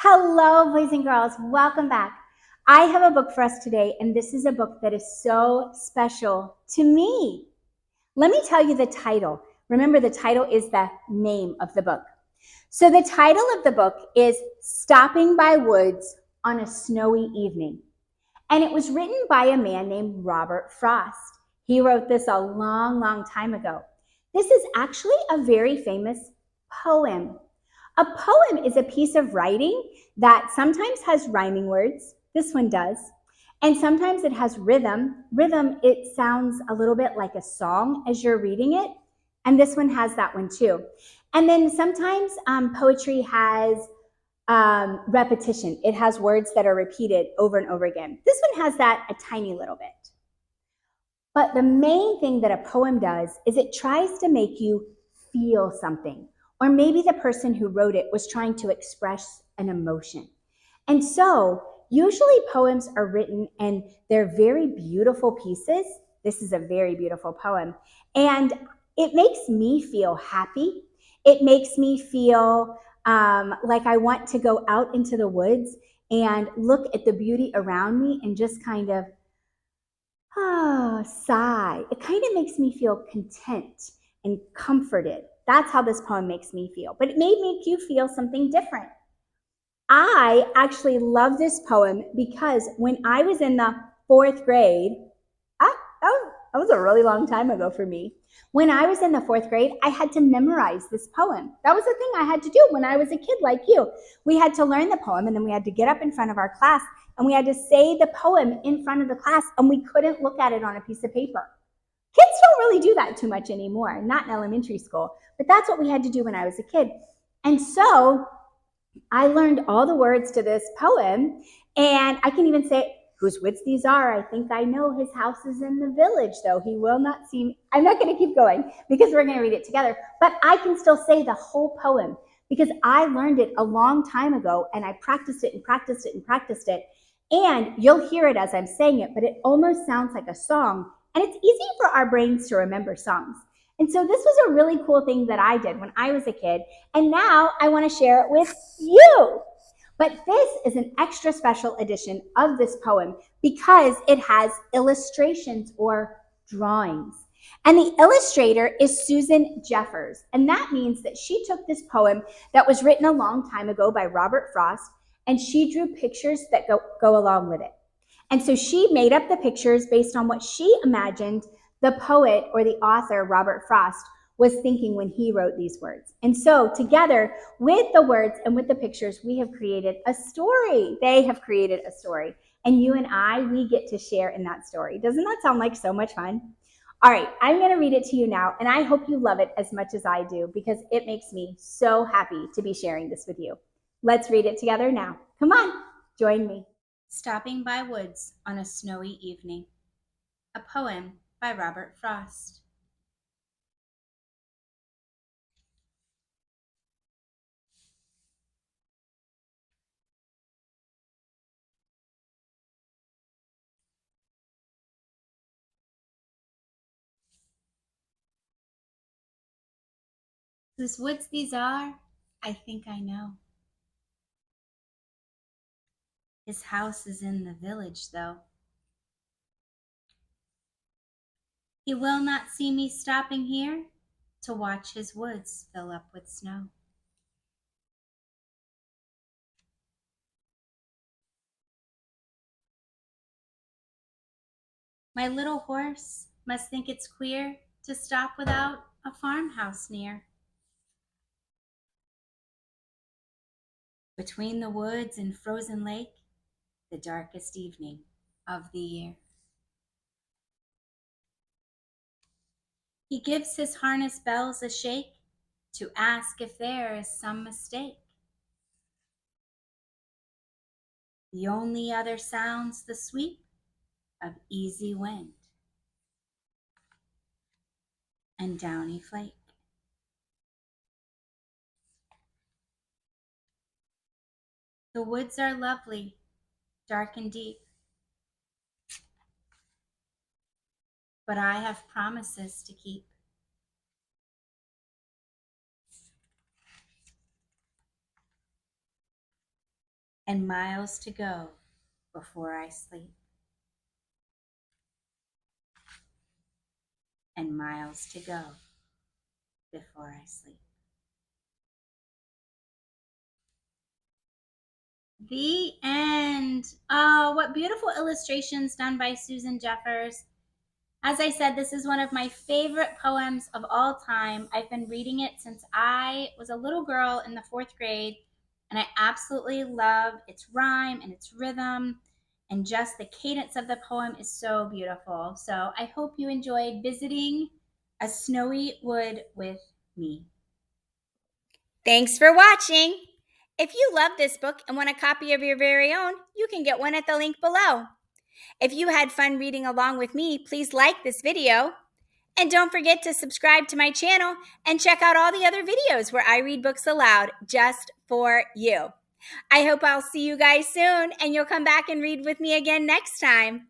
Hello, boys and girls. Welcome back. I have a book for us today, and this is a book that is so special to me. Let me tell you the title. Remember, the title is the name of the book. So, the title of the book is Stopping by Woods on a Snowy Evening. And it was written by a man named Robert Frost. He wrote this a long, long time ago. This is actually a very famous poem. A poem is a piece of writing that sometimes has rhyming words. This one does. And sometimes it has rhythm. Rhythm, it sounds a little bit like a song as you're reading it. And this one has that one too. And then sometimes poetry has repetition. It has words that are repeated over and over again. This one has that a tiny little bit. But the main thing that a poem does is it tries to make you feel something. Or maybe the person who wrote it was trying to express an emotion. And so, usually poems are written and they're very beautiful pieces. This is a very beautiful poem. And it makes me feel happy. It makes me feel like I want to go out into the woods and look at the beauty around me and just kind of sigh. It kind of makes me feel content and comforted. That's how this poem makes me feel. But it may make you feel something different. I actually love this poem because when I was in the fourth grade, that was a really long time ago for me. When I was in the fourth grade, I had to memorize this poem. That was the thing I had to do when I was a kid like you. We had to learn the poem and then we had to get up in front of our class and we had to say the poem in front of the class and we couldn't look at it on a piece of paper. Kids don't really do that too much anymore, not in elementary school, but that's what we had to do when I was a kid. And so I learned all the words to this poem, and I can even say, whose wits these are, I think I know his house is in the village, though he will not see me. I'm not going to keep going because we're going to read it together, but I can still say the whole poem because I learned it a long time ago, and I practiced it and practiced it and practiced it, and you'll hear it as I'm saying it, but it almost sounds like a song, and it's easy for our brains to remember songs. And so this was a really cool thing that I did when I was a kid. And now I want to share it with you. But this is an extra special edition of this poem because it has illustrations or drawings. And the illustrator is Susan Jeffers. And that means that she took this poem that was written a long time ago by Robert Frost and she drew pictures that go along with it. And so she made up the pictures based on what she imagined the poet or the author, Robert Frost, was thinking when he wrote these words. And so together with the words and with the pictures, we have created a story. They have created a story. And you and I, we get to share in that story. Doesn't that sound like so much fun? All right, I'm going to read it to you now, and I hope you love it as much as I do because it makes me so happy to be sharing this with you. Let's read it together now. Come on, join me. Stopping by Woods on a Snowy Evening. A poem by Robert Frost. Whose woods these are, I think I know. His house is in the village, though. He will not see me stopping here to watch his woods fill up with snow. My little horse must think it's queer to stop without a farmhouse near. Between the woods and frozen lake, the darkest evening of the year. He gives his harness bells a shake to ask if there is some mistake. The only other sounds the sweep of easy wind and downy flake. The woods are lovely, dark and deep, but I have promises to keep. and miles to go before I sleep. And miles to go before I sleep. The end. Oh, what beautiful illustrations done by Susan Jeffers. As I said, this is one of my favorite poems of all time. I've been reading it since I was a little girl in the 4th grade, and I absolutely love its rhyme and its rhythm, and just the cadence of the poem is so beautiful. So I hope you enjoyed visiting a snowy wood with me. Thanks for watching. If you love this book and want a copy of your very own, you can get one at the link below. If you had fun reading along with me, please like this video. And don't forget to subscribe to my channel and check out all the other videos where I read books aloud just for you. I hope I'll see you guys soon and you'll come back and read with me again next time.